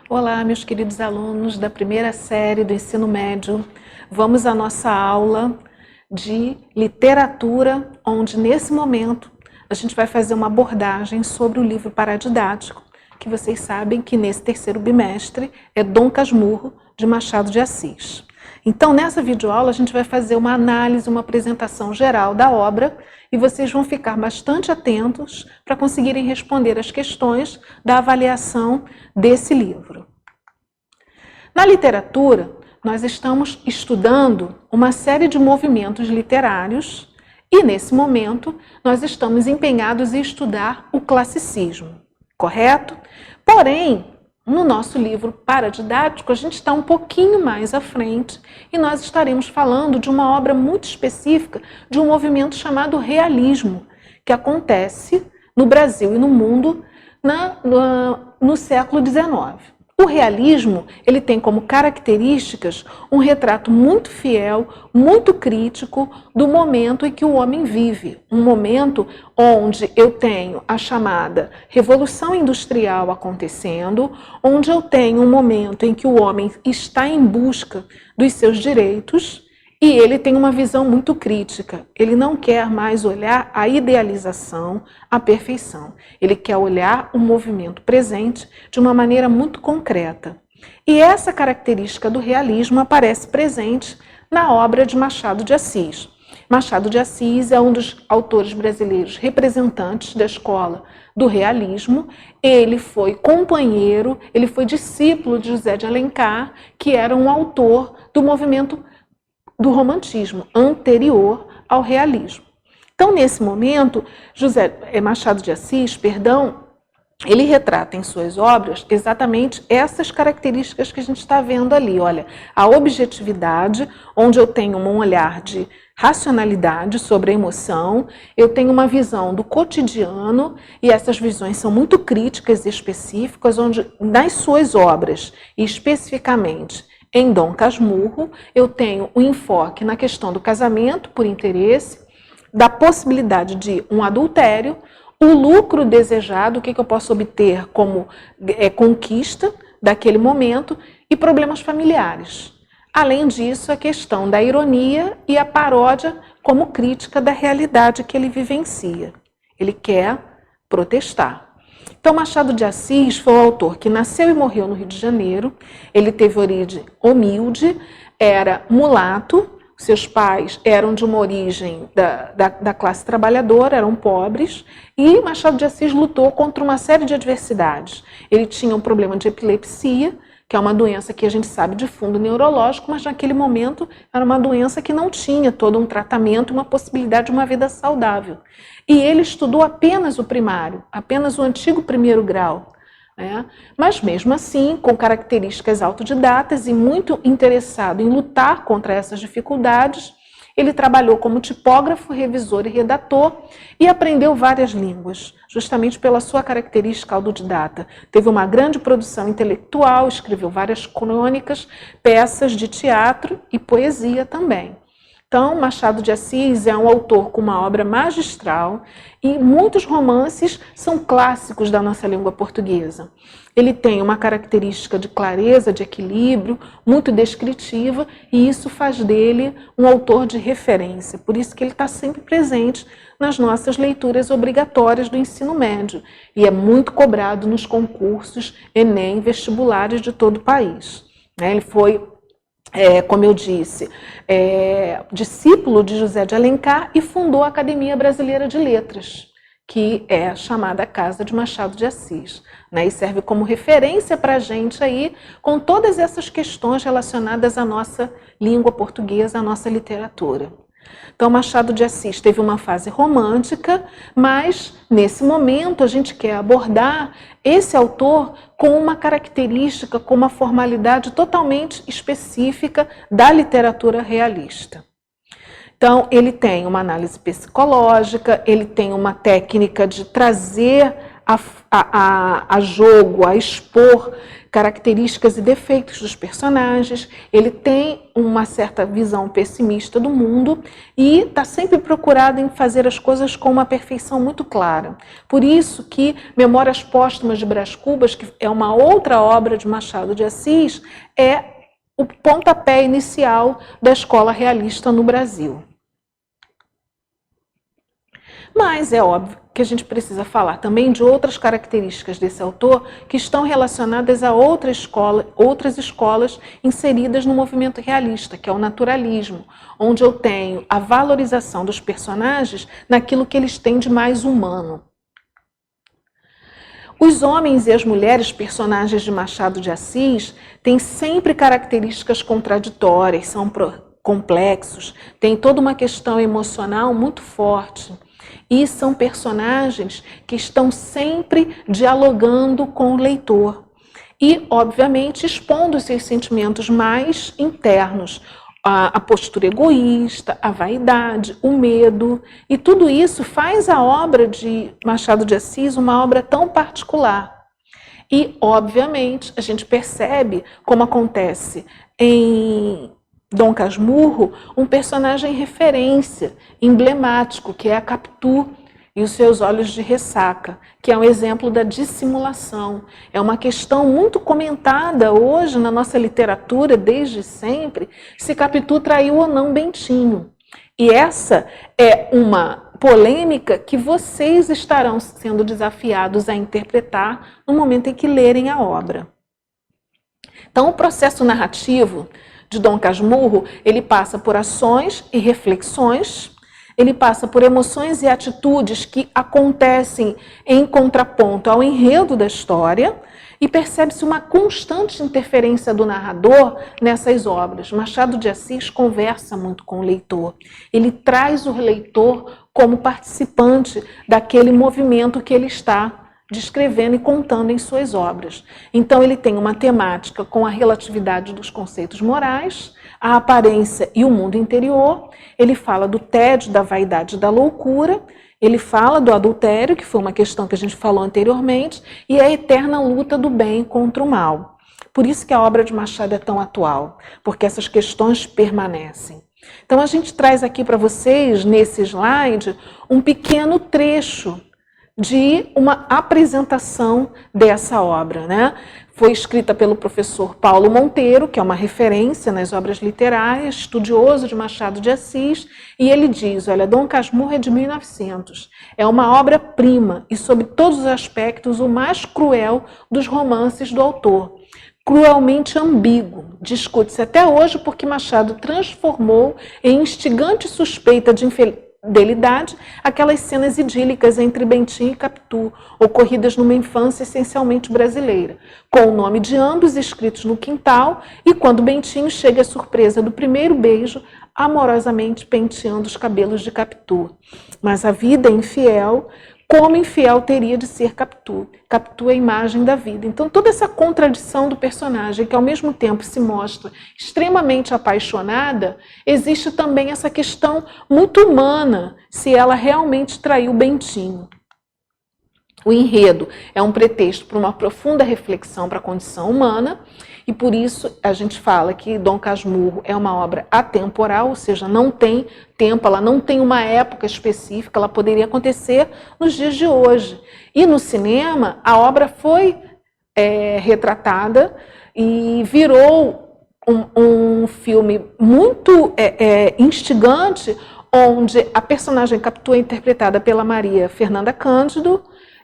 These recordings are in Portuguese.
Olá, meus queridos alunos da primeira série do ensino médio. Vamos à nossa aula de literatura, onde nesse momento a gente vai fazer uma abordagem sobre o livro paradidático, que vocês sabem que nesse terceiro bimestre é Dom Casmurro, de Machado de Assis. Então, nessa videoaula, a gente vai fazer uma análise, uma apresentação geral da obra e vocês vão ficar bastante atentos para conseguirem responder as questões da avaliação desse livro. Na literatura, nós estamos estudando uma série de movimentos literários e, nesse momento, nós estamos empenhados em estudar o classicismo, correto? Porém, no nosso livro paradidático, a gente está um pouquinho mais à frente e nós estaremos falando de uma obra muito específica, de um movimento chamado realismo, que acontece no Brasil e no mundo no século XIX. O realismo, ele tem como características um retrato muito fiel, muito crítico do momento em que o homem vive. Um momento onde eu tenho a chamada Revolução Industrial acontecendo, onde eu tenho um momento em que o homem está em busca dos seus direitos e ele tem uma visão muito crítica. Ele não quer mais olhar a idealização, a perfeição. Ele quer olhar o movimento presente de uma maneira muito concreta. E essa característica do realismo aparece presente na obra de Machado de Assis. Machado de Assis é um dos autores brasileiros representantes da escola do realismo. Ele foi companheiro, ele foi discípulo de José de Alencar, que era um autor do movimento do romantismo, anterior ao realismo. Então, nesse momento, Machado de Assis, ele retrata em suas obras exatamente essas características que a gente está vendo ali. Olha, a objetividade, onde eu tenho um olhar de racionalidade sobre a emoção, eu tenho uma visão do cotidiano, e essas visões são muito críticas e específicas, onde nas suas obras, e especificamente em Dom Casmurro, eu tenho um enfoque na questão do casamento por interesse, da possibilidade de um adultério, o lucro desejado, o que eu posso obter como conquista daquele momento, e problemas familiares. Além disso, a questão da ironia e a paródia como crítica da realidade que ele vivencia. Ele quer protestar. Então, Machado de Assis foi um autor que nasceu e morreu no Rio de Janeiro. Ele teve origem humilde, era mulato, seus pais eram de uma origem da classe trabalhadora, eram pobres, e Machado de Assis lutou contra uma série de adversidades. Ele tinha um problema de epilepsia, que é uma doença que a gente sabe de fundo neurológico, mas naquele momento era uma doença que não tinha todo um tratamento, uma possibilidade de uma vida saudável. E ele estudou apenas o primário, apenas o antigo primeiro grau, né? Mas mesmo assim, com características autodidatas e muito interessado em lutar contra essas dificuldades, ele trabalhou como tipógrafo, revisor e redator e aprendeu várias línguas, justamente pela sua característica autodidata. Teve uma grande produção intelectual, escreveu várias crônicas, peças de teatro e poesia também. Então, Machado de Assis é um autor com uma obra magistral e muitos romances são clássicos da nossa língua portuguesa. Ele tem uma característica de clareza, de equilíbrio, muito descritiva, e isso faz dele um autor de referência. Por isso que ele está sempre presente nas nossas leituras obrigatórias do ensino médio e é muito cobrado nos concursos Enem, vestibulares de todo o país. Ele foi, como eu disse, discípulo de José de Alencar e fundou a Academia Brasileira de Letras, que é chamada Casa de Machado de Assis, né? E serve como referência para a gente aí com todas essas questões relacionadas à nossa língua portuguesa, à nossa literatura. Então, Machado de Assis teve uma fase romântica, mas nesse momento a gente quer abordar esse autor com uma característica, com uma formalidade totalmente específica da literatura realista. Então, ele tem uma análise psicológica, ele tem uma técnica de trazer a jogo, a expor características e defeitos dos personagens. Ele tem uma certa visão pessimista do mundo e está sempre procurado em fazer as coisas com uma perfeição muito clara. Por isso que Memórias Póstumas de Brás Cubas, que é uma outra obra de Machado de Assis, é o pontapé inicial da escola realista no Brasil. Mas é óbvio que a gente precisa falar também de outras características desse autor que estão relacionadas a outras escolas inseridas no movimento realista, que é o naturalismo, onde eu tenho a valorização dos personagens naquilo que eles têm de mais humano. Os homens e as mulheres, personagens de Machado de Assis, têm sempre características contraditórias, são complexos, têm toda uma questão emocional muito forte. E são personagens que estão sempre dialogando com o leitor e, obviamente, expondo os seus sentimentos mais internos, a postura egoísta, a vaidade, o medo, e tudo isso faz a obra de Machado de Assis uma obra tão particular. E, obviamente, a gente percebe, como acontece em Dom Casmurro, um personagem referência, emblemático, que é a Capitu e os seus olhos de ressaca, que é um exemplo da dissimulação. É uma questão muito comentada hoje na nossa literatura, desde sempre, se Capitu traiu ou não Bentinho. E essa é uma polêmica que vocês estarão sendo desafiados a interpretar no momento em que lerem a obra. Então, o processo narrativo de Dom Casmurro, ele passa por ações e reflexões, ele passa por emoções e atitudes que acontecem em contraponto ao enredo da história e percebe-se uma constante interferência do narrador nessas obras. Machado de Assis conversa muito com o leitor, ele traz o leitor como participante daquele movimento que ele está descrevendo e contando em suas obras. Então ele tem uma temática com a relatividade dos conceitos morais, a aparência e o mundo interior, ele fala do tédio, da vaidade e da loucura, ele fala do adultério, que foi uma questão que a gente falou anteriormente, e a eterna luta do bem contra o mal. Por isso que a obra de Machado é tão atual, porque essas questões permanecem. Então a gente traz aqui para vocês, nesse slide, um pequeno trecho de uma apresentação dessa obra, né? Foi escrita pelo professor Paulo Monteiro, que é uma referência nas obras literárias, estudioso de Machado de Assis, e ele diz, olha, Dom Casmurro é de 1900, é uma obra-prima e, sob todos os aspectos, o mais cruel dos romances do autor. Cruelmente ambíguo, discute-se até hoje porque Machado transformou em instigante suspeita de infidelidade aquelas cenas idílicas entre Bentinho e Capitu, ocorridas numa infância essencialmente brasileira, com o nome de ambos escritos no quintal, e quando Bentinho chega à surpresa do primeiro beijo, amorosamente penteando os cabelos de Capitu. Mas a vida é infiel, como infiel teria de ser Capitu. Capitu é a imagem da vida. Então toda essa contradição do personagem, que ao mesmo tempo se mostra extremamente apaixonada, existe também essa questão muito humana, se ela realmente traiu Bentinho. O enredo é um pretexto para uma profunda reflexão para a condição humana, e por isso a gente fala que Dom Casmurro é uma obra atemporal, ou seja, não tem tempo, ela não tem uma época específica, ela poderia acontecer nos dias de hoje. E no cinema, a obra foi retratada e virou um filme muito instigante, onde a personagem Capitu é interpretada pela Maria Fernanda Cândido,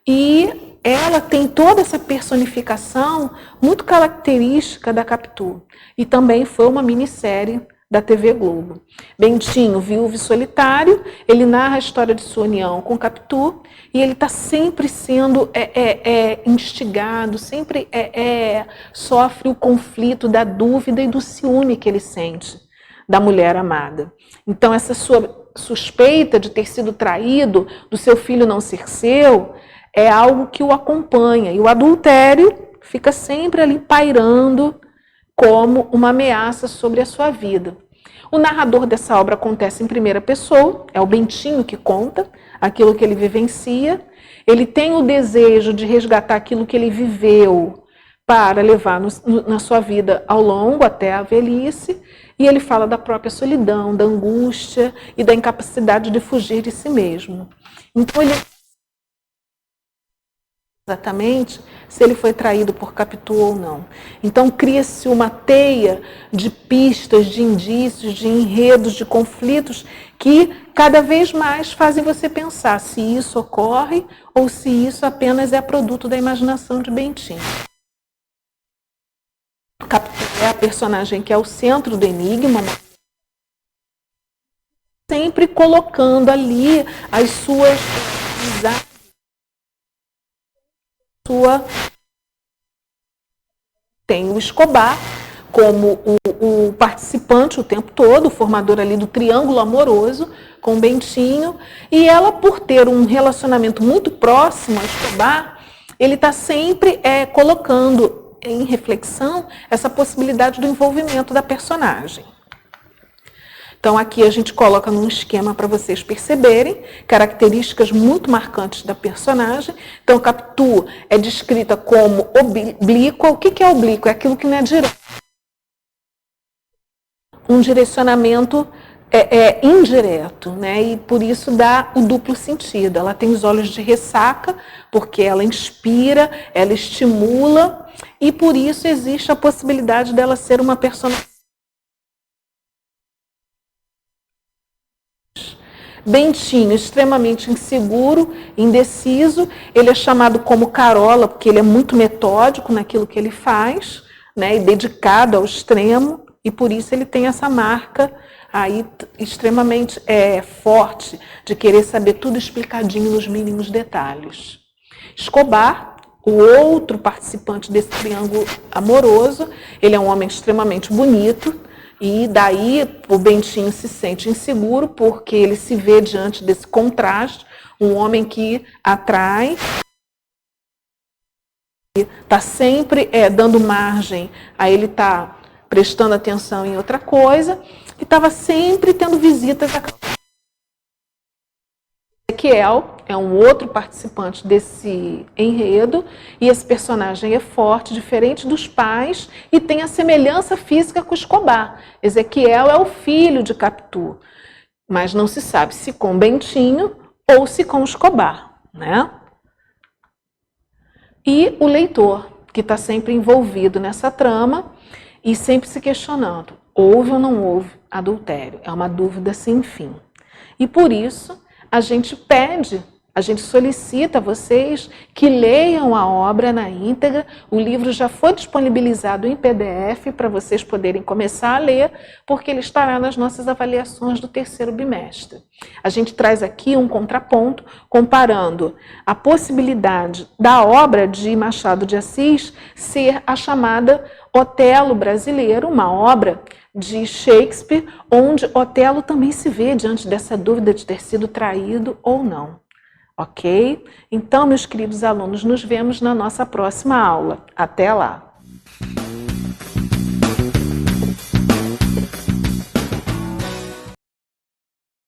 e ela tem toda essa personificação muito característica da Capitu. E também foi uma minissérie da TV Globo. Bentinho, viúvo e solitário, ele narra a história de sua união com Capitu, e ele está sempre sendo instigado, sempre sofre o conflito da dúvida e do ciúme que ele sente da mulher amada. Então essa sua suspeita de ter sido traído, do seu filho não ser seu, é algo que o acompanha, e o adultério fica sempre ali pairando como uma ameaça sobre a sua vida. O narrador dessa obra acontece em primeira pessoa, é o Bentinho que conta aquilo que ele vivencia, ele tem o desejo de resgatar aquilo que ele viveu para levar na sua vida ao longo até a velhice, e ele fala da própria solidão, da angústia e da incapacidade de fugir de si mesmo. Então ele exatamente se ele foi traído por Capitu ou não. Então cria-se uma teia de pistas, de indícios, de enredos, de conflitos que cada vez mais fazem você pensar se isso ocorre ou se isso apenas é produto da imaginação de Bentinho. Capitu é a personagem que é o centro do enigma, sempre colocando ali as suas tem o Escobar como o participante o tempo todo, o formador ali do triângulo amoroso com Bentinho, e ela, por ter um relacionamento muito próximo a Escobar, ele está sempre colocando em reflexão essa possibilidade do envolvimento da personagem. Então aqui a gente coloca num esquema para vocês perceberem características muito marcantes da personagem. Então Capitu é descrita como oblíqua. O que é oblíquo? É aquilo que não é direto. Um direcionamento indireto, né? E por isso dá o duplo sentido. Ela tem os olhos de ressaca, porque ela inspira, ela estimula, e por isso existe a possibilidade dela ser uma personagem Bentinho, extremamente inseguro, indeciso, ele é chamado como Carola, porque ele é muito metódico naquilo que ele faz, né, e dedicado ao extremo, e por isso ele tem essa marca aí extremamente forte, de querer saber tudo explicadinho nos mínimos detalhes. Escobar, o outro participante desse triângulo amoroso, ele é um homem extremamente bonito, e daí o Bentinho se sente inseguro porque ele se vê diante desse contraste, um homem que atrai, está sempre dando margem a ele estar prestando atenção em outra coisa, e estava sempre tendo visitas a Ezequiel é um outro participante desse enredo, e esse personagem é forte, diferente dos pais, e tem a semelhança física com Escobar. Ezequiel é o filho de Capitu, mas não se sabe se com Bentinho ou se com Escobar, né? E o leitor, que está sempre envolvido nessa trama e sempre se questionando, houve ou não houve adultério? É uma dúvida sem fim. E por isso a gente solicita a vocês que leiam a obra na íntegra. O livro já foi disponibilizado em PDF para vocês poderem começar a ler, porque ele estará nas nossas avaliações do terceiro bimestre. A gente traz aqui um contraponto comparando a possibilidade da obra de Machado de Assis ser a chamada Otelo brasileiro, uma obra de Shakespeare, onde Otelo também se vê diante dessa dúvida de ter sido traído ou não. Ok? Então, meus queridos alunos, nos vemos na nossa próxima aula. Até lá!